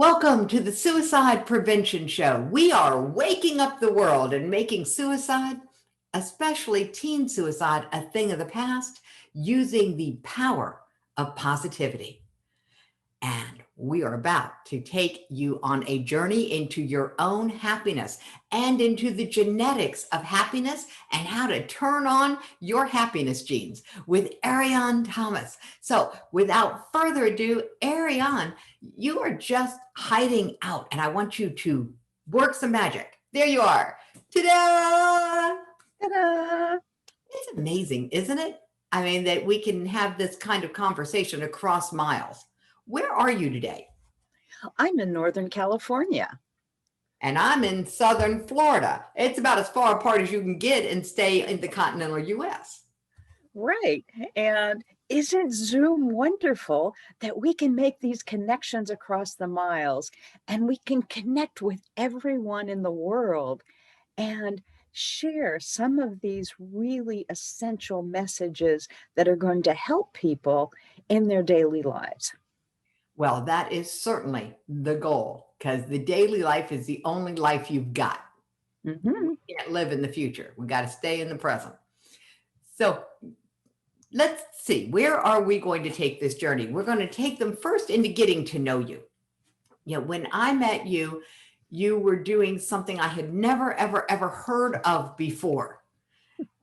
Welcome to the Suicide Prevention Show. We are waking up the world and making suicide, especially teen suicide, a thing of the past, using the power of positivity. And we are about to take you on a journey into your own happiness and into the genetics of happiness and how to turn on your happiness genes with Ariann Thomas. So without further ado, Ariann, you are just hiding out and I want you to work some magic. There you are. Ta-da! Ta-da! It's amazing, isn't it? I mean, that we can have this kind of conversation across miles. Where are you today? I'm in Northern California. And I'm in Southern Florida. It's about as far apart as you can get and stay in the continental US. Right. And isn't Zoom wonderful that we can make these connections across the miles and we can connect with everyone in the world and share some of these really essential messages that are going to help people in their daily lives? Well, that is certainly the goal because the daily life is the only life you've got. Mm-hmm. We can't live in the future. We got to stay in the present. So let's see, where are we going to take this journey? We're going to take them first into getting to know you. You know, when I met you, you were doing something I had never, ever heard of before.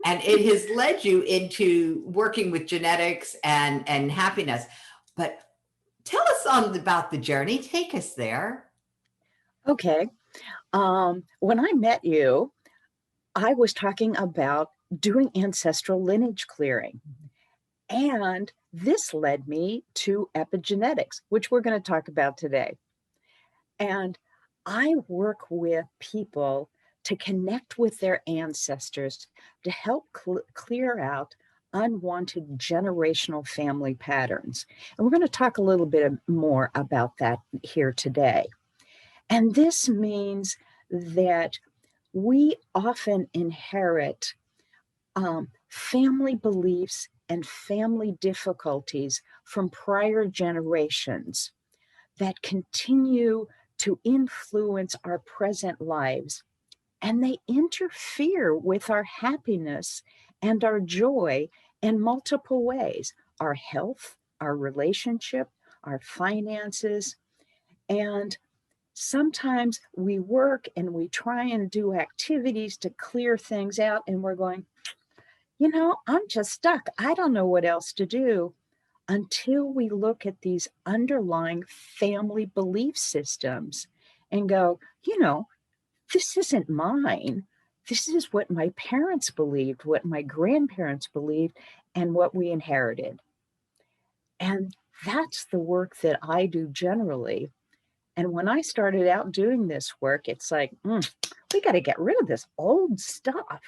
And it has led you into working with genetics and happiness. But tell us about the journey. Take us there. Okay. When I met you, I was talking about doing ancestral lineage clearing. And this led me to epigenetics, which we're going to talk about today. And I work with people to connect with their ancestors to help clear out unwanted generational family patterns. And we're going to talk a little bit more about that here today. And this means that we often inherit family beliefs and family difficulties from prior generations that continue to influence our present lives. And they interfere with our happiness and our joy in multiple ways: our health, our relationship, our finances. And sometimes we work and we try and do activities to clear things out, and we're going, I'm just stuck. I don't know what else to do, until we look at these underlying family belief systems and go, this isn't mine. This is what my parents believed, what my grandparents believed, and what we inherited. And that's the work that I do generally. And when I started out doing this work, it's like, we got to get rid of this old stuff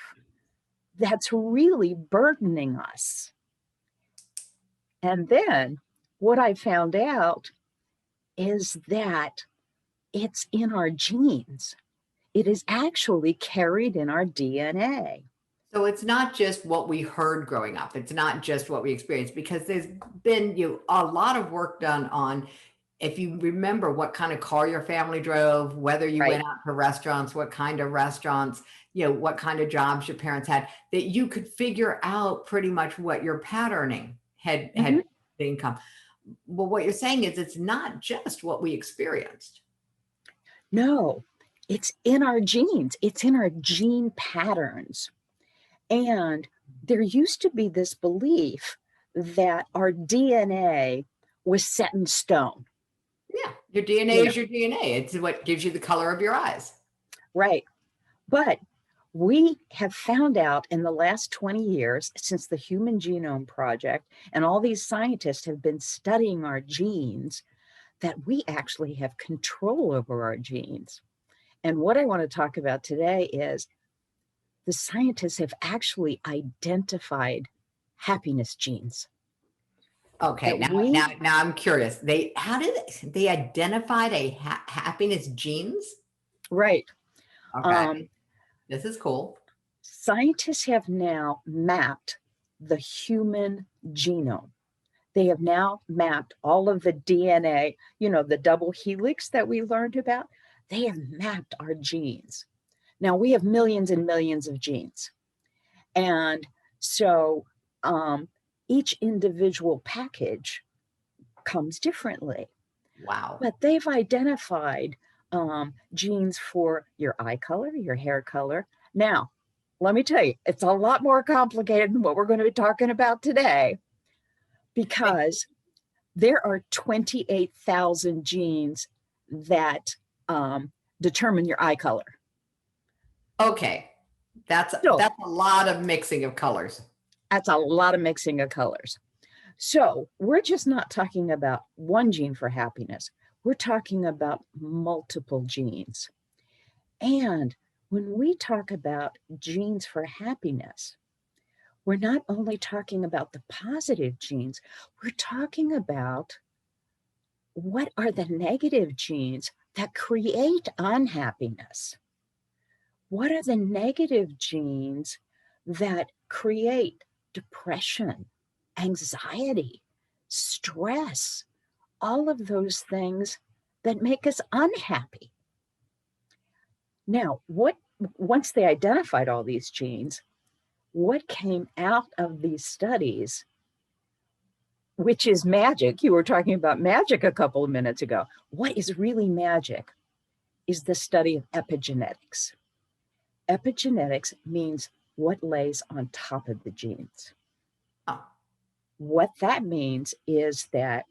that's really burdening us. And then what I found out is that it's in our genes. It is actually carried in our DNA. So it's not just what we heard growing up. It's not just what we experienced, because there's been a lot of work done on, if you remember what kind of car your family drove, whether you went out to restaurants, what kind of restaurants, what kind of jobs your parents had, that you could figure out pretty much what your patterning had the income. Well, what you're saying is it's not just what we experienced. No, it's in our genes. It's in our gene patterns. And there used to be this belief that our DNA was set in stone. Yeah, your DNA is your DNA. It's what gives you the color of your eyes. Right. But we have found out in the last 20 years, since the Human Genome Project, and all these scientists have been studying our genes, that we actually have control over our genes. And what I want to talk about today is the scientists have actually identified happiness genes. Okay, now I'm curious. How did they identified a happiness genes? Right. Okay, this is cool. Scientists have now mapped the human genome. They have now mapped all of the DNA, the double helix that we learned about. They have mapped our genes. Now we have millions and millions of genes. And so each individual package comes differently. Wow. But they've identified genes for your eye color, your hair color. Now, let me tell you, it's a lot more complicated than what we're going to be talking about today, because there are 28,000 genes that determine your eye color. Okay. That's So a lot of mixing of colors. that's a lot of mixing of colors. So we're just not talking about one gene for happiness. We're talking about multiple genes. And when we talk about genes for happiness, we're not only talking about the positive genes, we're talking about what are the negative genes that create unhappiness? What are the negative genes that create depression, anxiety, stress, all of those things that make us unhappy? Now, once they identified all these genes, what came out of these studies, which is magic? You were talking about magic a couple of minutes ago. What is really magic is the study of epigenetics. Epigenetics means what lays on top of the genes. Oh, What that means is that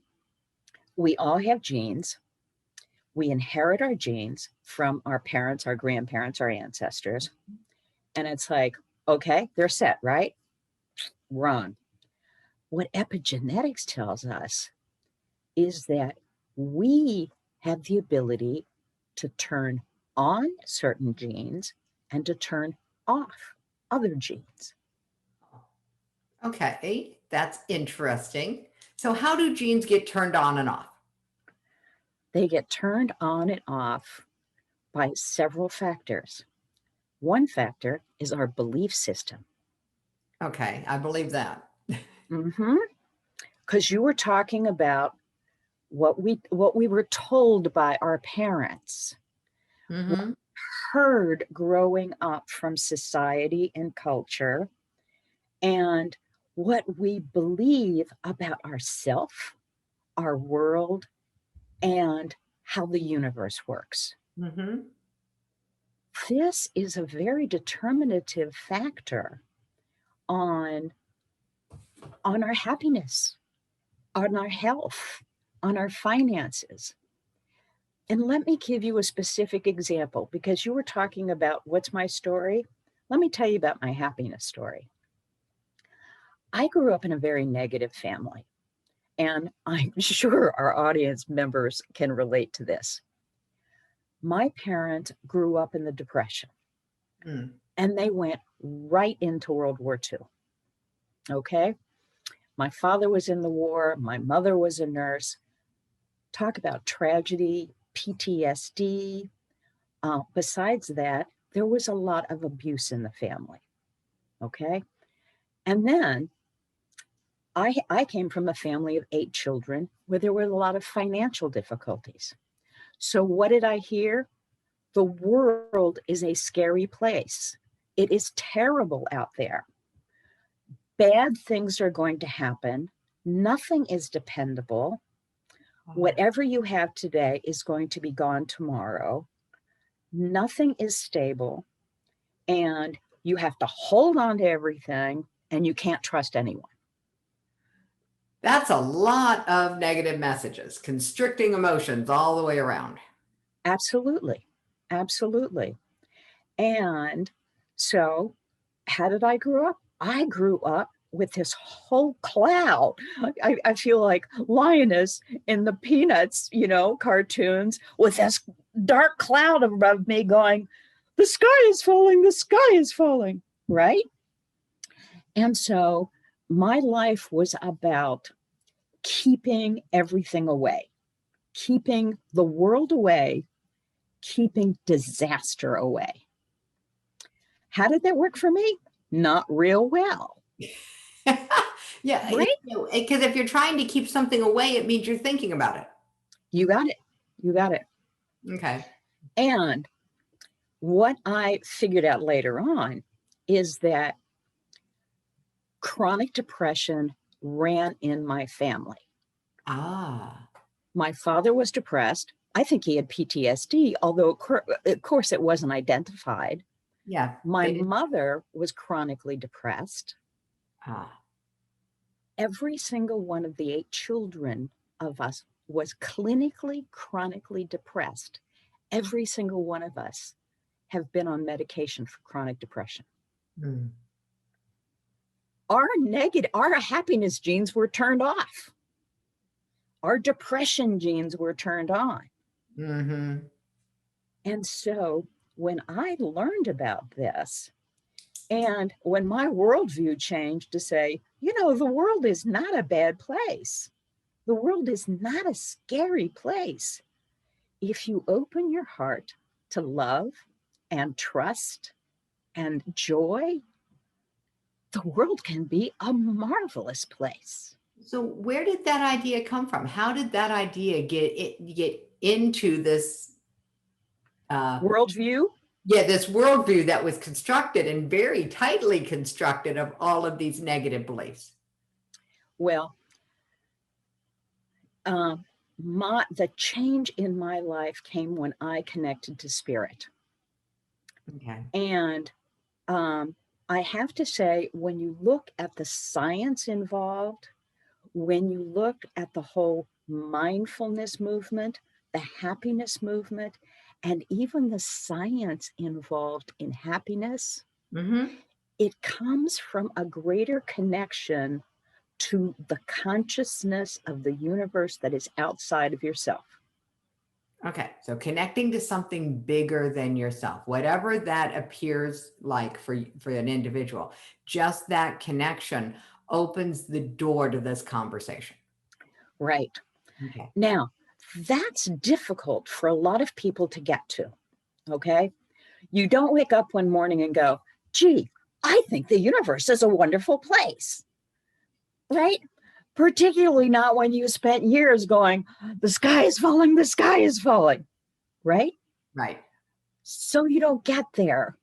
we all have genes. We inherit our genes from our parents, our grandparents, our ancestors. And it's like, okay, they're set, right? Wrong. What epigenetics tells us is that we have the ability to turn on certain genes and to turn off other genes. okay. That's interesting. So how do genes get turned on and off? They get turned on and off by several factors. One factor is our belief system. Okay, I believe that. Because you were talking about what we were told by our parents, what Mm-hmm. we heard growing up from society and culture, and what we believe about ourself, our world, and how the universe works. Mm-hmm. This is a very determinative factor on our happiness, on our health, on our finances. And let me give you a specific example, because you were talking about what's my story. Let me tell you about my happiness story. I grew up in a very negative family, and I'm sure our audience members can relate to this. My parents grew up in the Depression, and they went right into World War II. Okay. My father was in the war. My mother was a nurse. Talk about tragedy, PTSD. Besides that, there was a lot of abuse in the family. Okay. And then I came from a family of 8 children where there were a lot of financial difficulties. So what did I hear? The world is a scary place. It is terrible out there. Bad things are going to happen. Nothing is dependable. Whatever you have today is going to be gone tomorrow. Nothing is stable. And you have to hold on to everything, and you can't trust anyone. That's a lot of negative messages, constricting emotions all the way around. Absolutely. Absolutely. And so, how did I grow up? I grew up with this whole cloud. I feel like Lioness in the Peanuts, cartoons, with this dark cloud above me going, the sky is falling, the sky is falling, right? And so my life was about keeping everything away, keeping the world away, keeping disaster away. How did that work for me? Not real well. Yeah, right? because if you're trying to keep something away, it means you're thinking about it. You got it. You got it. Okay. And what I figured out later on is that chronic depression ran in my family. Ah, My father was depressed. I think he had PTSD, although of course it wasn't identified. yeah. My They did. mother was chronically depressed. Ah, Every single one of the 8 children of us was clinically chronically depressed. Every single one of us have been on medication for chronic depression. hmm. Our happiness genes were turned off. Our depression genes were turned on. Mm-hmm. And so when I learned about this, and when my worldview changed to say, the world is not a bad place. The world is not a scary place. If you open your heart to love and trust and joy, the world can be a marvelous place. So where did that idea come from? How did that idea get into this uh Worldview? this worldview that was constructed and very tightly constructed of all of these negative beliefs? Well, the change in my life came when I connected to spirit. Okay. And I have to say, when you look at the science involved, when you look at the whole mindfulness movement, the happiness movement, and even the science involved in happiness, Mm-hmm. it comes from a greater connection to the consciousness of the universe that is outside of yourself. Okay. So connecting to something bigger than yourself, whatever that appears like for an individual, just that connection opens the door to this conversation. Right. Okay. Now, that's difficult for a lot of people to get to. Okay. You don't wake up one morning and go, gee, I think the universe is a wonderful place. Right? Particularly not when you spent years going, the sky is falling, the sky is falling. Right? Right. So you don't get there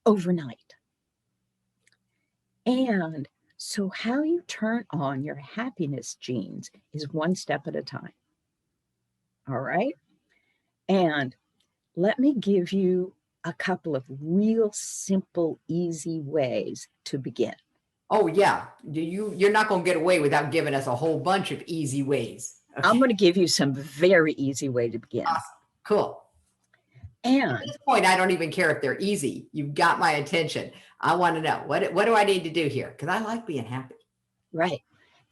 overnight. And so, how you turn on your happiness genes is one step at a time. All right. And let me give you a couple of real simple, easy ways to begin. Oh yeah. You're not going to get away without giving us a whole bunch of easy ways. Okay. I'm going to give you some very easy way to begin. Awesome. Cool. At And this point, I don't even care if they're easy. You've got my attention. I want to know what do I need to do here? Because I like being happy. right.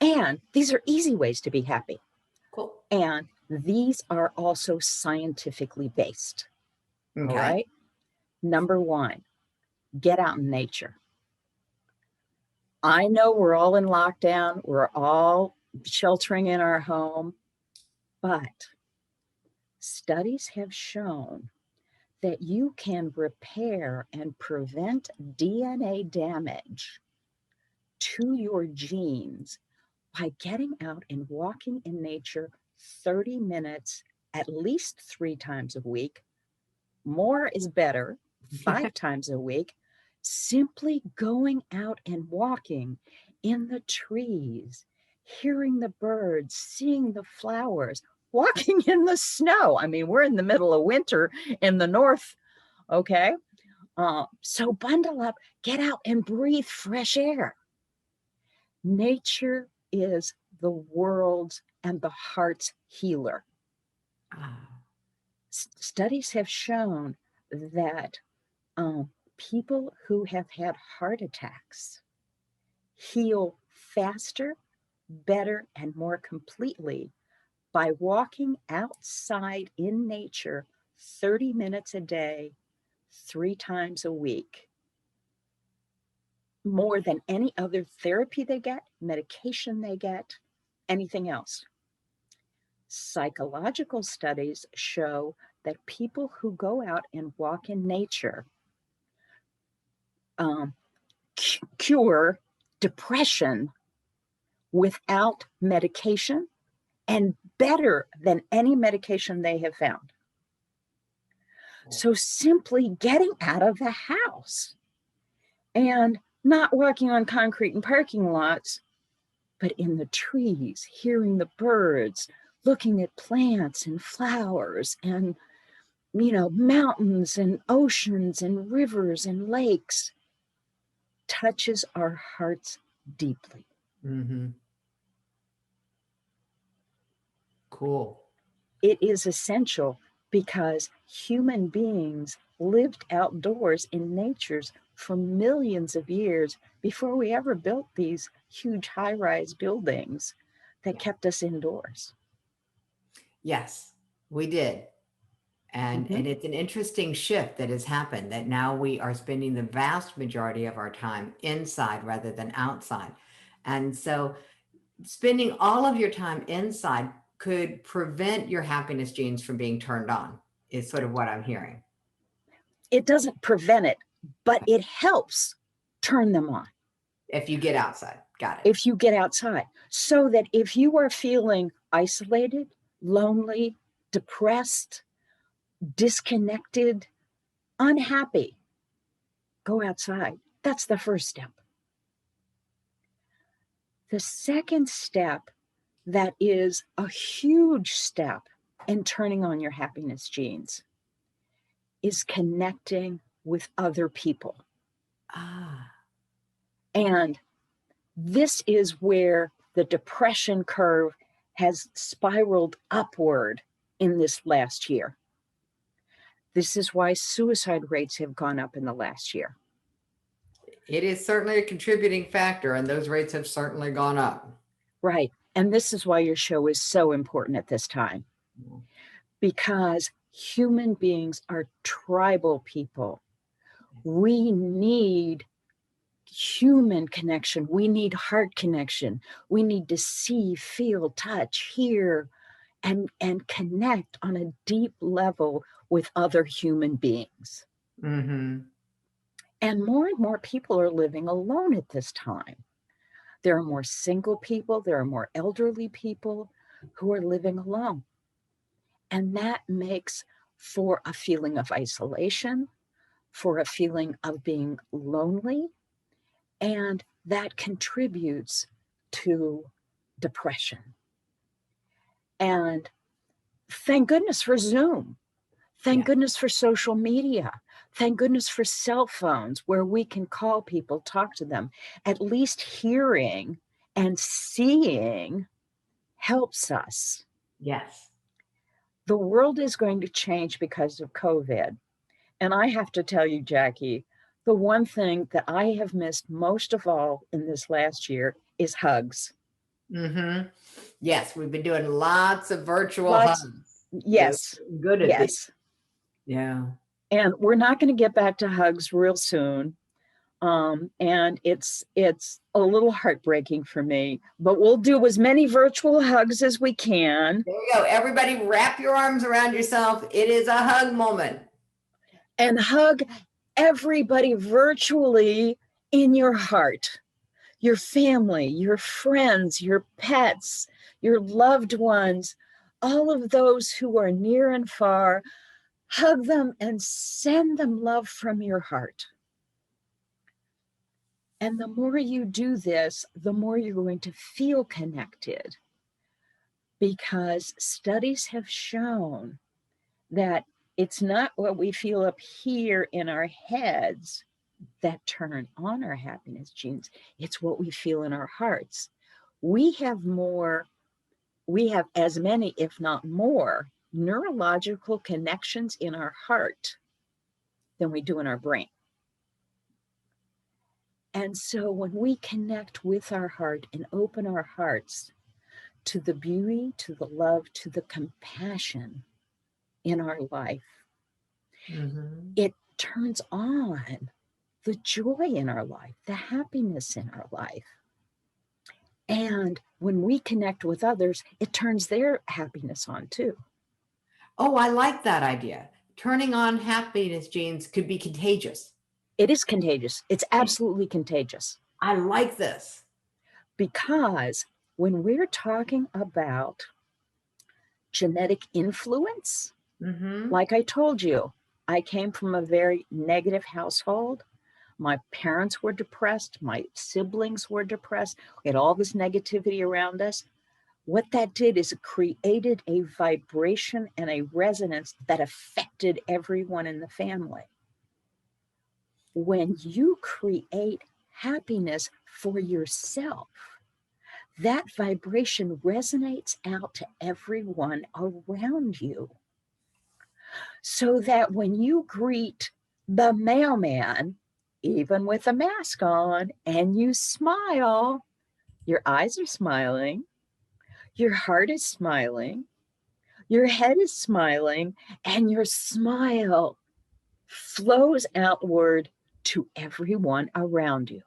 And these are easy ways to be happy. Cool. And these are also scientifically based. Okay. All right. Number 1, get out in nature. I know we're all in lockdown, we're all sheltering in our home, but studies have shown that you can repair and prevent DNA damage to your genes by getting out and walking in nature 30 minutes at least 3 times a week. More is better, 5 times a week. Simply going out and walking in the trees, hearing the birds, seeing the flowers, walking in the snow. I mean, we're in the middle of winter in the north, okay? So bundle up, get out and breathe fresh air. Nature is the world's and the heart's healer. Studies have shown that people who have had heart attacks heal faster, better, and more completely by walking outside in nature 30 minutes a day, 3 times a week, more than any other therapy they get, medication they get, anything else. Psychological studies show that people who go out and walk in nature cure depression without medication and better than any medication they have found. So simply getting out of the house and not walking on concrete in parking lots, but in the trees, hearing the birds, looking at plants and flowers and, mountains and oceans and rivers and lakes, touches our hearts deeply. Mm-hmm. Cool. It is essential because human beings lived outdoors in natures for millions of years before we ever built these huge high-rise buildings that kept us indoors. Yes, we did. And it's an interesting shift that has happened, that now we are spending the vast majority of our time inside rather than outside. And so spending all of your time inside could prevent your happiness genes from being turned on, is sort of what I'm hearing. It doesn't prevent it, but it helps turn them on. If you get outside. Got it. If you get outside. So that if you are feeling isolated, lonely, depressed, disconnected, unhappy, go outside. That's the first step. The second step, that is a huge step in turning on your happiness genes, is connecting with other people. And this is where the depression curve has spiraled upward in this last year. This is why suicide rates have gone up in the last year. It is certainly a contributing factor, and those rates have certainly gone up. Right. And this is why your show is so important at this time, because human beings are tribal people. We need human connection. We need heart connection. We need to see, feel, touch, hear, and connect on a deep level with other human beings. Mm-hmm. And more people are living alone at this time. There are more single people, there are more elderly people who are living alone. And that makes for a feeling of isolation, for a feeling of being lonely, and that contributes to depression. And thank goodness for Zoom. Thank goodness for social media. Thank goodness for cell phones where we can call people, talk to them. At least hearing and seeing helps us. Yes. The world is going to change because of COVID. And I have to tell you, Jackie, the one thing that I have missed most of all in this last year is hugs. Mm-hmm. Yes, we've been doing lots of virtual hugs. Yes. Good at yes. this. Yeah. And we're not going to get back to hugs real soon. And it's a little heartbreaking for me, but we'll do as many virtual hugs as we can. There you go. Everybody wrap your arms around yourself. It is a hug moment. And hug everybody virtually in your heart. Your family, your friends, your pets, your loved ones, all of those who are near and far, hug them and send them love from your heart. And the more you do this, the more you're going to feel connected, because studies have shown that it's not what we feel up here in our heads that turn on our happiness genes. It's what we feel in our hearts. We have as many, if not more, neurological connections in our heart than we do in our brain. And so when we connect with our heart and open our hearts to the beauty, to the love, to the compassion in our life, it turns on the joy in our life, the happiness in our life. And when we connect with others, it turns their happiness on too. Oh, I like that idea. Turning on happiness genes could be contagious. It is contagious. It's absolutely contagious. I like this. Because when we're talking about genetic influence, Mm-hmm. like I told you, I came from a very negative household. My parents were depressed. My siblings were depressed. We had all this negativity around us. What that did is it created a vibration and a resonance that affected everyone in the family. When you create happiness for yourself, that vibration resonates out to everyone around you. So that when you greet the mailman, even with a mask on, and you smile, your eyes are smiling, your heart is smiling, your head is smiling, and your smile flows outward to everyone around you.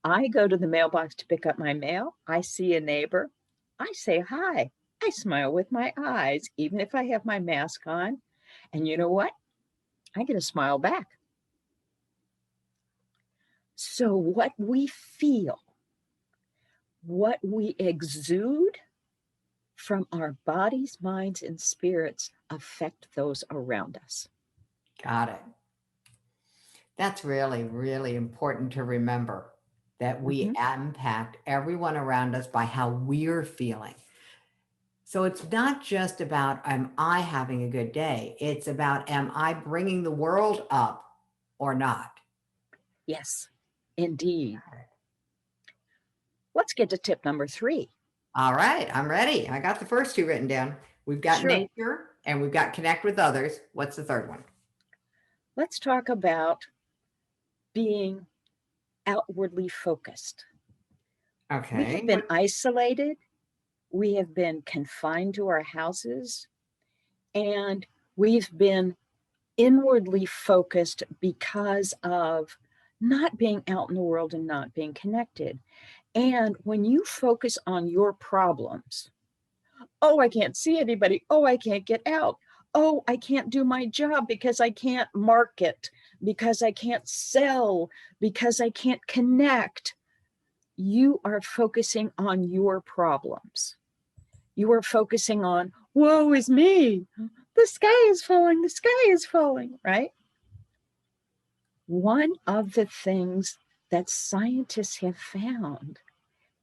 I go to the mailbox to pick up my mail. I see a neighbor. I say hi. I smile with my eyes, even if I have my mask on. And you know what? I get a smile back. So, what we feel, what we exude from our bodies, minds, and spirits affect those around us. Got it. That's really, really important to remember that we Mhm. impact everyone around us by how we're feeling. So it's not just about, am I having a good day? It's about, am I bringing the world up or not? Yes, indeed. Let's get to tip number 3. All right, I'm ready. I got the first two written down. We've got Sure. nature and we've got connect with others. What's the third one? Let's talk about being outwardly focused. We have Okay. been isolated, we have been confined to our houses, and we've been inwardly focused because of not being out in the world and not being connected. And when you focus on your problems, oh, I can't see anybody. Oh, I can't get out. Oh, I can't do my job because I can't market, because I can't sell, because I can't connect. You are focusing on your problems. You are focusing on, woe is me. The sky is falling. The sky is falling, right? One of the things that scientists have found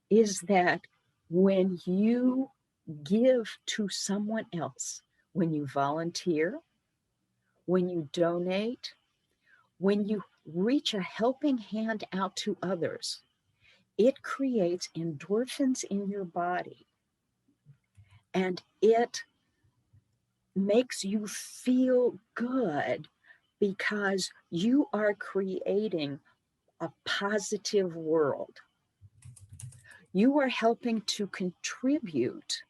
is that when you give to someone else, when you volunteer, when you donate, when you reach a helping hand out to others, it creates endorphins in your body and it makes you feel good because you are creating a positive world. You are helping to contribute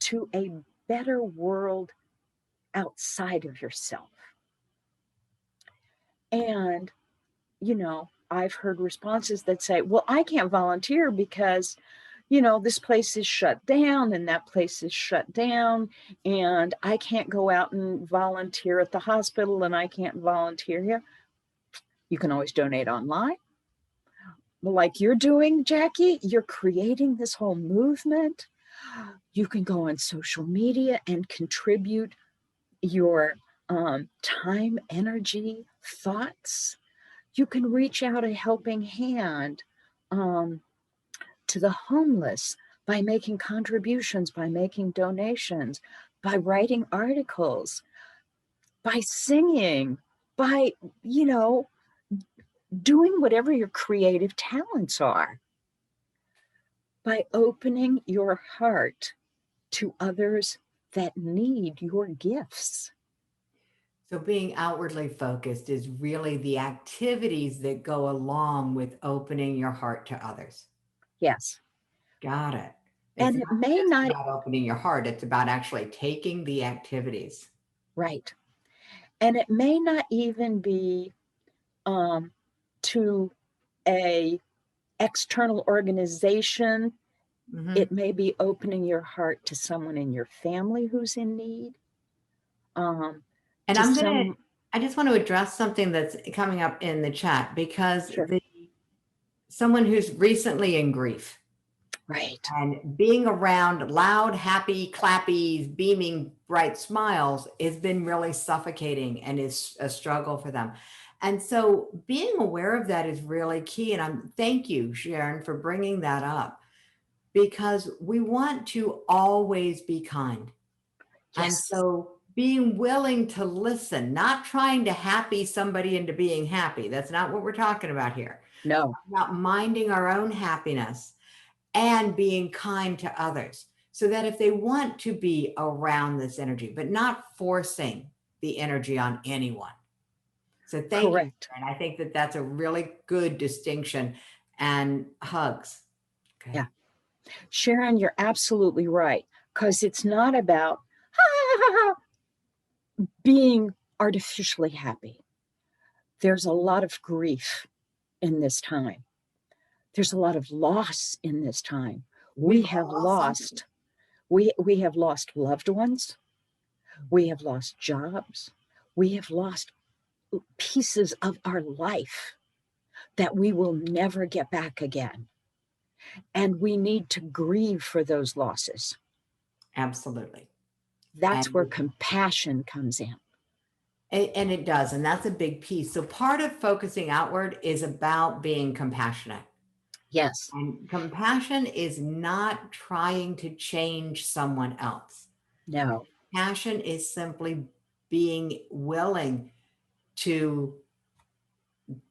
to a better world outside of yourself. And, I've heard responses that say, well, I can't volunteer because, this place is shut down and that place is shut down. And I can't go out and volunteer at the hospital and I can't volunteer here. You can always donate online. Like you're doing, Jackie, you're creating this whole movement. You can go on social media and contribute your time, energy, thoughts. You can reach out a helping hand to the homeless by making contributions, by making donations, by writing articles, by singing, by, doing whatever your creative talents are, by opening your heart to others that need your gifts. So being outwardly focused is really the activities that go along with opening your heart to others. Yes. Got it. It's And not it may just not, about opening your heart, it's about actually taking the activities. right. And it may not even be to a external organization. Mhm. It may be opening your heart to someone in your family who's in need. And To I'm gonna some, I just want to address something that's coming up in the chat because sure. someone who's recently in grief. Right. And being around loud, happy, clappy, beaming, bright smiles has been really suffocating and is a struggle for them. And so being aware of that is really key. And thank you, Sharon, for bringing that up, because we want to always be kind. And Yes. so being willing to listen, not trying to happy somebody into being happy. That's not what we're talking about here. No. About minding our own happiness and being kind to others, so that if they want to be around this energy, but not forcing the energy on anyone. So thank you. Correct. And I think that that's a really good distinction. And hugs. Yeah. Okay. Sharon, you're absolutely right. Because it's not about being artificially happy. There's a lot of grief in this time. There's a lot of loss in this time. We We've all have lost something. lost, we have lost loved ones. We have lost jobs. We have lost pieces of our life that we will never get back again. And we need to grieve for those losses. Absolutely. That's where And compassion comes in. and it does. And that's a big piece. So part of focusing outward is about being compassionate. Yes. And compassion is not trying to change someone else. No. Passion is simply being willing to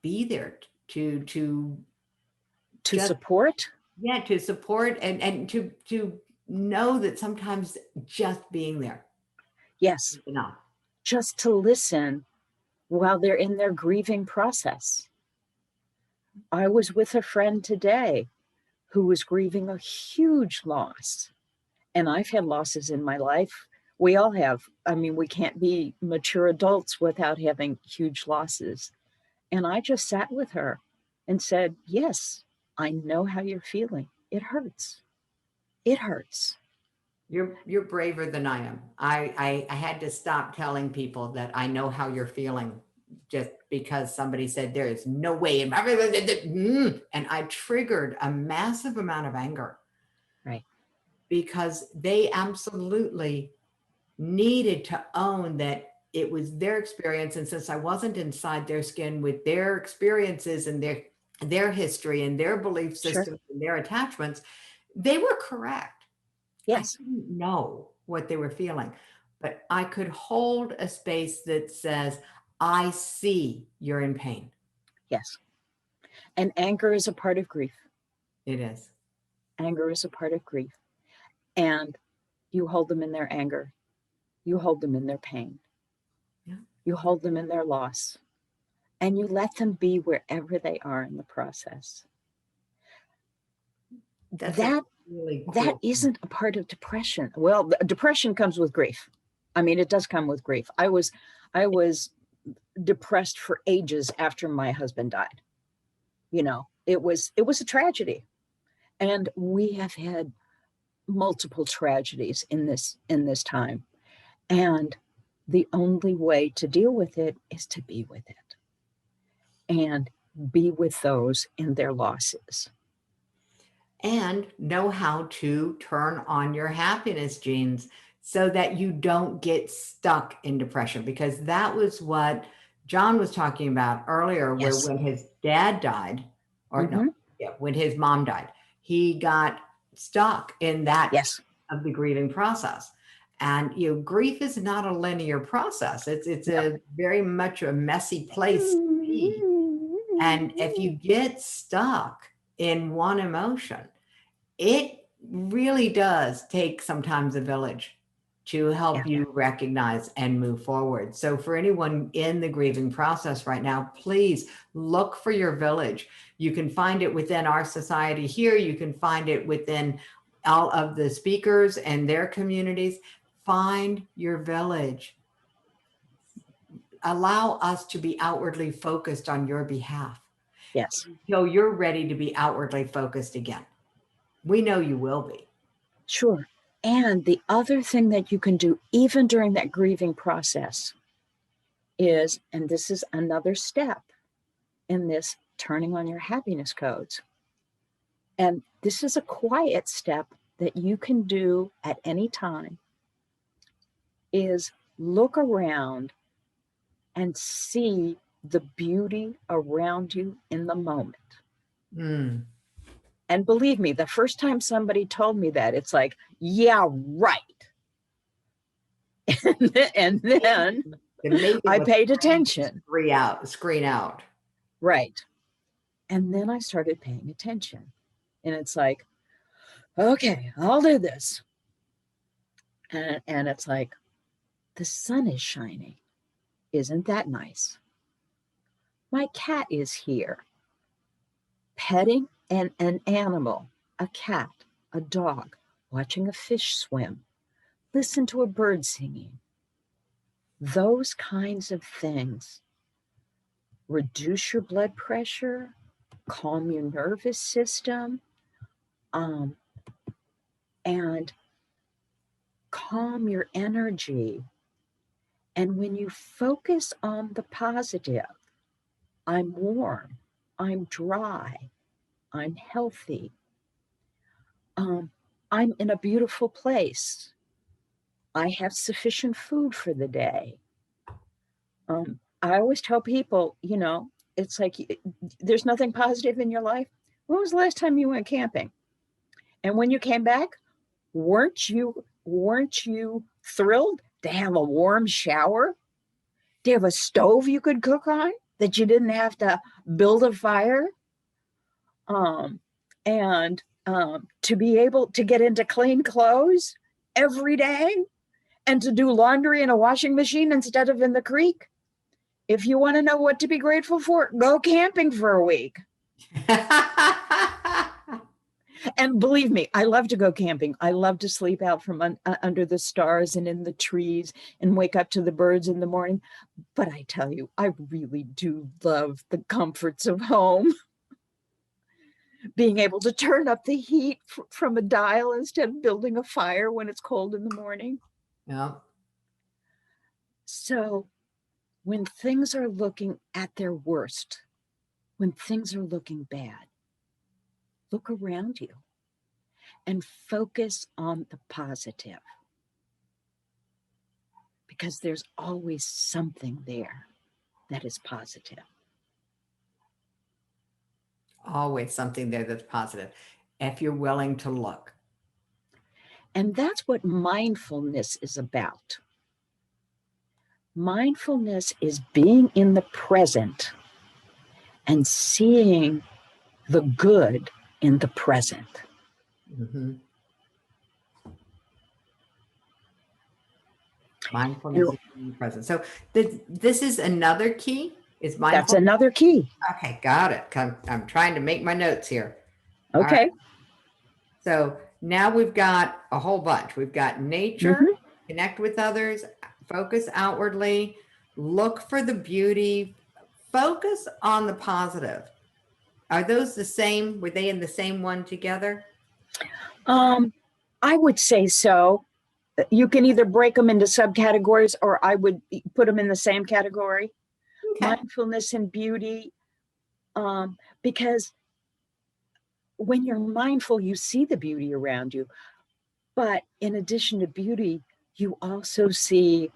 be there, to To just, support. yeah, to support, and to know that sometimes just being there Yes. is enough. Just to listen while they're in their grieving process. I was with a friend today who was grieving a huge loss. And I've had losses in my life. We all have. I mean, we can't be mature adults without having huge losses. And I just sat with her and said, yes, I know how you're feeling. It hurts. It hurts. You're braver than I am. I had to stop telling people that I know how you're feeling, just because somebody said there is no way, and I triggered a massive amount of anger, Right. because they absolutely needed to own that it was their experience. And since I wasn't inside their skin with their experiences and their history and their belief Sure. systems and their attachments, they were correct. I Yes. didn't know what they were feeling, but I could hold a space that says, I see you're in pain. Yes. And anger is a part of grief. It is. Anger is a part of grief. And you hold them in their anger. You hold them in their pain. Yeah. You hold them in their loss. And you let them be wherever they are in the process. That's a That really that cool thing. isn't a part of depression. Well, depression comes with grief. I mean, it does come with grief. I was depressed for ages after my husband died. You know, it was a tragedy. And we have had multiple tragedies in this time. And the only way to deal with it is to be with it and be with those in their losses. And know how to turn on your happiness genes so that you don't get stuck in depression, because that was what John was talking about earlier, where Yes. when his dad died, or no, Mm-hmm. yeah, when his mom died, he got stuck in that Yes. of the grieving process. And grief is not a linear process. It's No. a very much a messy place to be. And if you get stuck in one emotion, it really does take sometimes a village to Yeah. help you recognize and move forward. So for anyone in the grieving process right now, please look for your village. You can find it within our society here. You can find it within all of the speakers and their communities. Find your village. Allow us to be outwardly focused on your behalf Yes. until you're ready to be outwardly focused again. We know you will be. Sure. And the other thing that you can do, even during that grieving process, is, and this is another step in this turning on your happiness codes, And this is a quiet step that you can do at any time, is look around and see the beauty around you in the moment. Mm. And believe me, the first time somebody told me that, it's like, yeah, right. And then Amazing I what paid the brain can attention. screen out. Right. And then I started paying attention. And it's like, okay, I'll do this. And it's like, the sun is shining. Isn't that nice? My cat is here, petting an animal, a cat, a dog, watching a fish swim, listen to a bird singing. Those kinds of things reduce your blood pressure, calm your nervous system, and calm your energy. And when you focus on the positive, I'm warm, I'm dry, I'm healthy, I'm in a beautiful place, I have sufficient food for the day. I always tell people, it's like, there's nothing positive in your life. When was the last time you went camping? And when you came back, weren't you thrilled to have a warm shower? Do you have a stove you could cook on that you didn't have to build a fire? And to be able to get into clean clothes every day and to do laundry in a washing machine instead of in the creek. If you want to know what to be grateful for, go camping for a week. And believe me, I love to go camping. I love to sleep out from under the stars and in the trees and wake up to the birds in the morning. But I tell you, I really do love the comforts of home. Being able to turn up the heat from a dial instead of building a fire when it's cold in the morning. Yeah. So when things are looking at their worst, when things are looking bad, look around you and focus on the positive, because there's always something there that is positive. Always something there that's positive, if you're willing to look. And that's what mindfulness is about. Mindfulness is being in the present and seeing the good in the present. Mm-hmm. Mindfulness is in the present. So this is another key. Is mindfulness? That's another key. Okay, got it. I'm trying to make my notes here. Okay. Right. So now we've got a whole bunch. We've got nature, connect with others, focus outwardly, look for the beauty, focus on the positive. Are those the same? Were they in the same one together? I would say so. You can either break them into subcategories, or I would put them in the same category. Okay. Mindfulness and beauty, because when you're mindful, you see the beauty around you. But in addition to beauty, you also see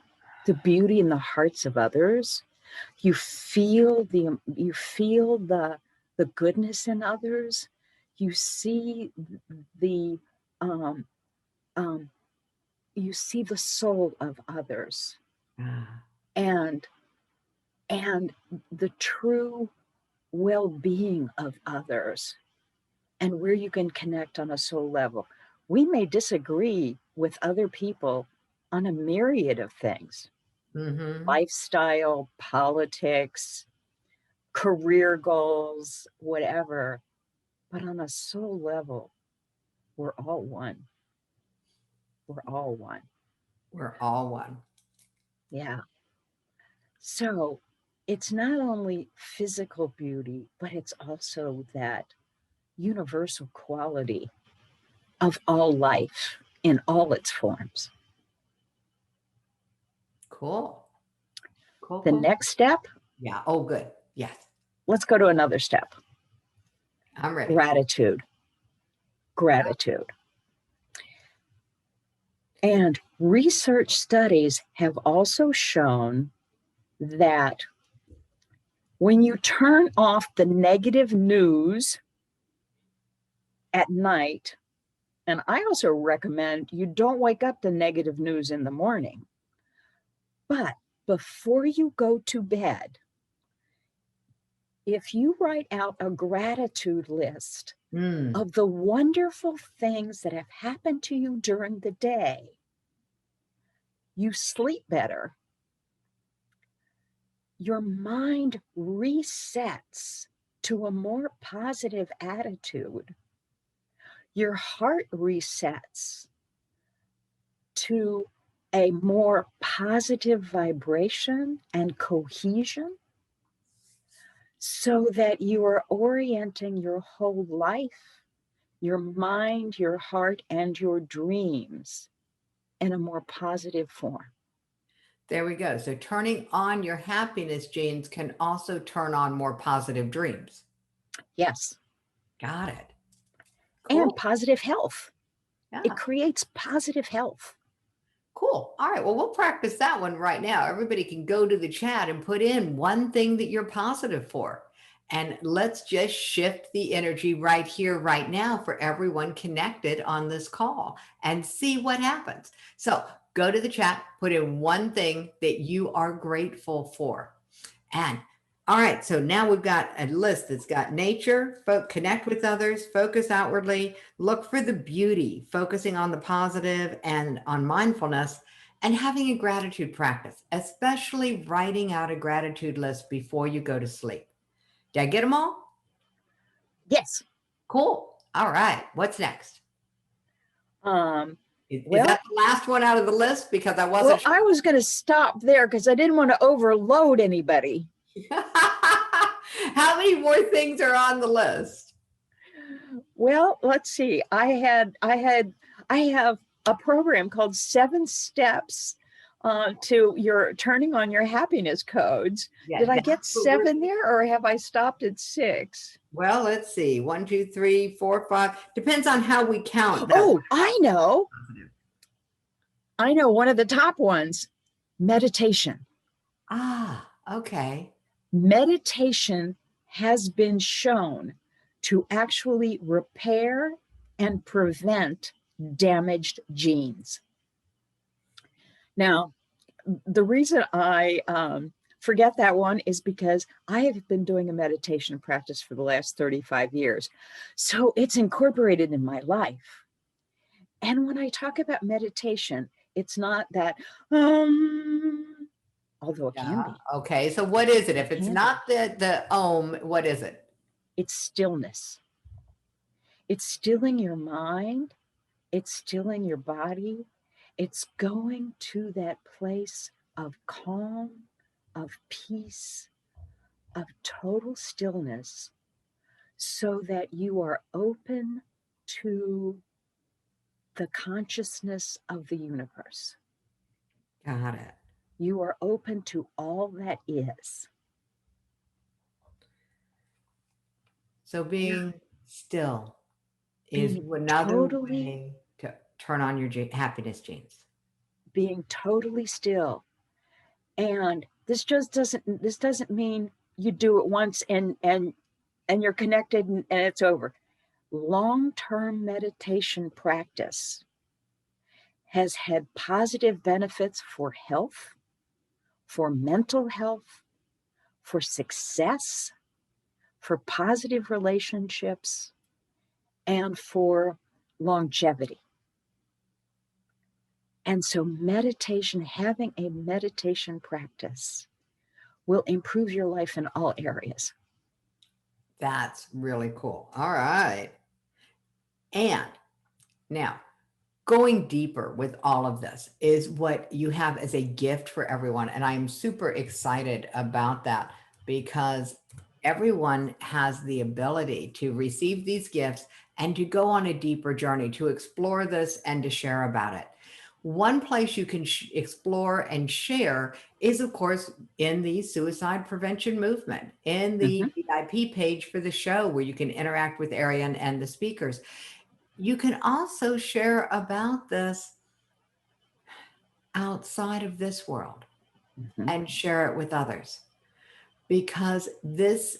the beauty in the hearts of others. You feel the goodness in others. You see the you see the soul of others, and the true well-being of others, and where you can connect on a soul level. We may disagree with other people on a myriad of things, lifestyle, politics, career goals, whatever, but on a soul level, we're all one. We're all one. We're all one. Yeah. So it's not only physical beauty, but it's also that universal quality of all life in all its forms. Cool. Cool. The next step? Yeah. Oh, good. Yes. Let's go to another step. I'm ready. Gratitude. gratitude. And research studies have also shown that when you turn off the negative news at night, and I also recommend you don't wake up to negative news in the morning, but before you go to bed, if you write out a gratitude list of the wonderful things that have happened to you during the day, you sleep better. Your mind resets to a more positive attitude. Your heart resets to a more positive vibration and cohesion, so that you are orienting your whole life, your mind, your heart, and your dreams in a more positive form. There we go. So turning on your happiness genes can also turn on more positive dreams. Yes. Got it. And Cool. positive health. Yeah. It creates positive health. Cool. All right. Well, we'll practice that one right now. Everybody can go to the chat and put in one thing that you're positive for. And let's just shift the energy right here, right now for everyone connected on this call and see what happens. So go to the chat, put in one thing that you are grateful for. And all right, so now we've got a list that's got nature, connect with others, focus outwardly, look for the beauty, focusing on the positive and on mindfulness, and having a gratitude practice, especially writing out a gratitude list before you go to sleep. Did I get them all? Yes. Cool. All right. What's next? Is Well, that the last one out of the list? Because I wasn't sure. I was going to stop there because I didn't want to overload anybody. How many more things are on the list? Well, let's see. I have a program called 7 Steps to your turning on your happiness codes. Yeah, did I get 7 there, or have I stopped at 6? Well, let's see. 1, 2, 3, 4, 5. Depends on how we count. Oh, I know. I know one of the top ones, meditation. Ah, okay. Meditation has been shown to actually repair and prevent damaged genes. Now, the reason I forget that one is because I have been doing a meditation practice for the last 35 years. So it's incorporated in my life. And when I talk about meditation, it's not that, although it can be. Okay, so what is it? If it's not the what is it? It's stillness. It's stilling your mind. It's stilling your body. It's going to that place of calm, of peace, of total stillness, so that you are open to the consciousness of the universe. Got it. You are open to all that is. So being still is another way to turn on your happiness genes. Being totally still. And this doesn't mean you do it once and you're connected and it's over. Long-term meditation practice has had positive benefits for health, for mental health, for success, for positive relationships, and for longevity. And so meditation, having a meditation practice, will improve your life in all areas. That's really cool. All right. And now, going deeper with all of this is what you have as a gift for everyone. And I'm super excited about that, because everyone has the ability to receive these gifts and to go on a deeper journey, to explore this and to share about it. One place you can explore and share is, of course, in the suicide prevention movement, in the VIP page for the show, where you can interact with Ariann and the speakers. you can also share about this outside of this world Mhm. and share it with others. Because this,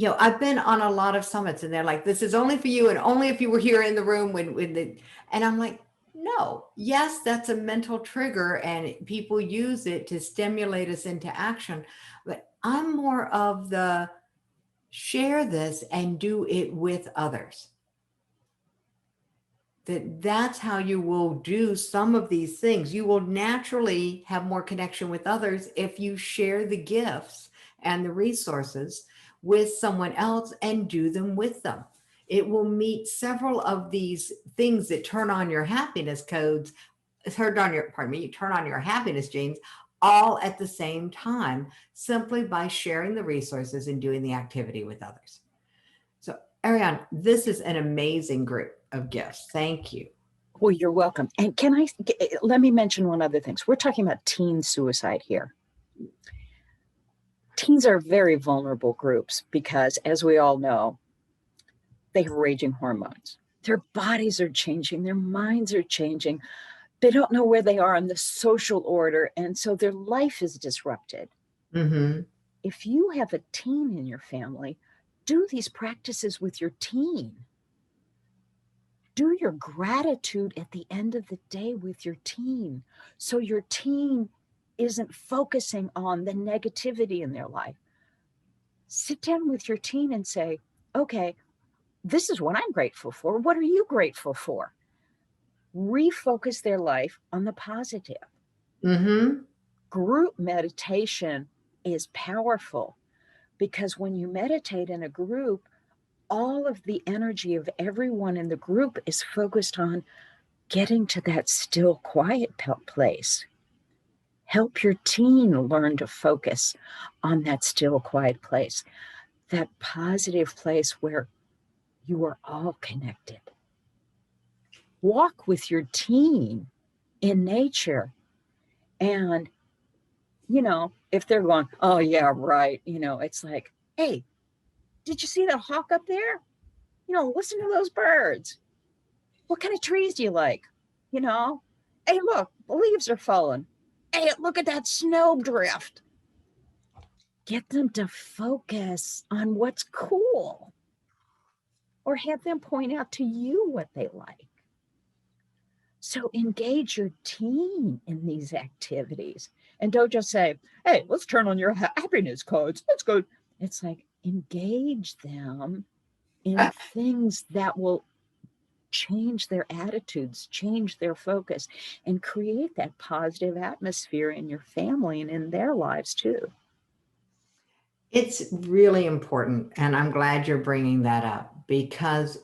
I've been on a lot of summits and they're like, this is only for you and only if you were here in the room and I'm like, no, yes, that's a mental trigger and people use it to stimulate us into action. But I'm more of the share this and do it with others. That's how you will do some of these things. You will naturally have more connection with others if you share the gifts and the resources with someone else and do them with them. It will meet several of these things that turn on your happiness codes, turn on your happiness genes all at the same time, simply by sharing the resources and doing the activity with others. So, Ariann, this is an amazing group of gifts. Thank you. Well, you're welcome. And let me mention one other thing. So we're talking about teen suicide here. Teens are very vulnerable groups because, as we all know, they have raging hormones. Their bodies are changing, their minds are changing. They don't know where they are in the social order, and so their life is disrupted. Mm-hmm. If you have a teen in your family, do these practices with your teen. Do your gratitude at the end of the day with your teen, so your teen isn't focusing on the negativity in their life. Sit down with your teen and say, okay, this is what I'm grateful for. What are you grateful for? Refocus their life on the positive. Mm-hmm. Group meditation is powerful because when you meditate in a group, all of the energy of everyone in the group is focused on getting to that still, quiet place. Help your teen learn to focus on that still, quiet place, that positive place where you are all connected. Walk with your teen in nature. And, if they're going, oh, yeah, right, it's like, hey, did you see that hawk up there? Listen to those birds. What kind of trees do you like? Hey, look, the leaves are falling. Hey, look at that snowdrift. Get them to focus on what's cool, or have them point out to you what they like. So engage your teen in these activities and don't just say, hey, let's turn on your happiness codes. Let's go. It's like, engage them in things that will change their attitudes, change their focus, and create that positive atmosphere in your family and in their lives too. It's really important. And I'm glad you're bringing that up because,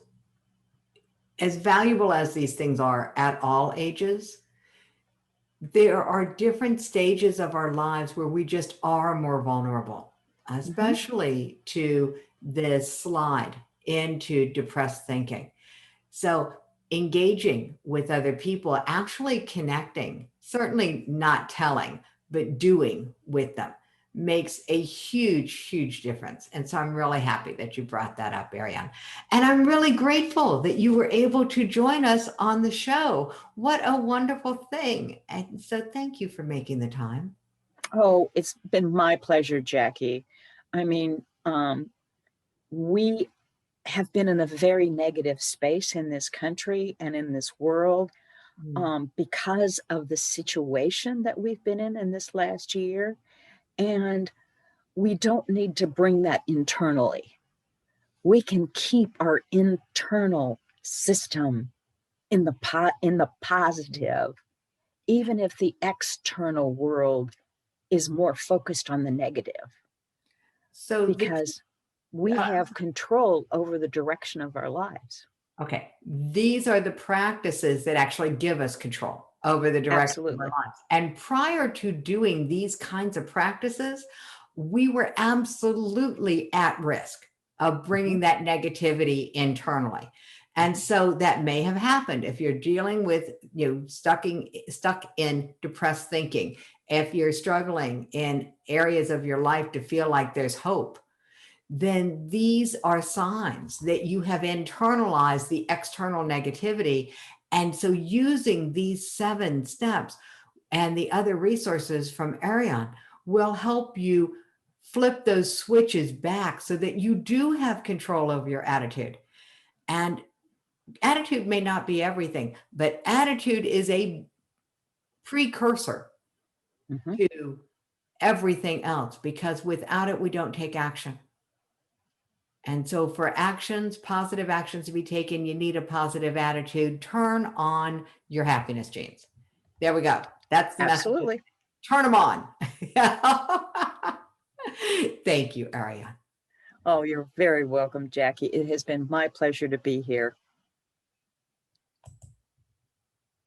as valuable as these things are at all ages, there are different stages of our lives where we just are more vulnerable, Mm-hmm. especially to this slide into depressed thinking. So, engaging with other people, actually connecting, certainly not telling, but doing with them makes a huge, huge difference. And so I'm really happy that you brought that up, Ariann. And I'm really grateful that you were able to join us on the show. What a wonderful thing. And so thank you for making the time. Oh, it's been my pleasure, Jackie. I mean, we have been in a very negative space in this country and in this world Mm. because of the situation that we've been in this last year. And we don't need to bring that internally. We can keep our internal system in the positive, even if the external world is more focused on the negative, So because we uh, have control over the direction of our lives. okay, these are the practices that actually give us control over the direction of our Absolutely. lives. And prior to doing these kinds of practices, we were absolutely at risk of Mhm. bringing that negativity internally. And so that may have happened if you're dealing with, stuck in depressed thinking, if you're struggling in areas of your life to feel like there's hope, then these are signs that you have internalized the external negativity. And so using these 7 steps and the other resources from Ariann will help you flip those switches back so that you do have control over your attitude. And attitude may not be everything, but attitude is a precursor Mhm. to everything else, because without it, we don't take action. And so for actions, positive actions to be taken, you need a positive attitude. Turn on your happiness genes. There we go. That's the message. Absolutely. Turn them on. Thank you, Ariann. Oh, you're very welcome, Jackie. It has been my pleasure to be here.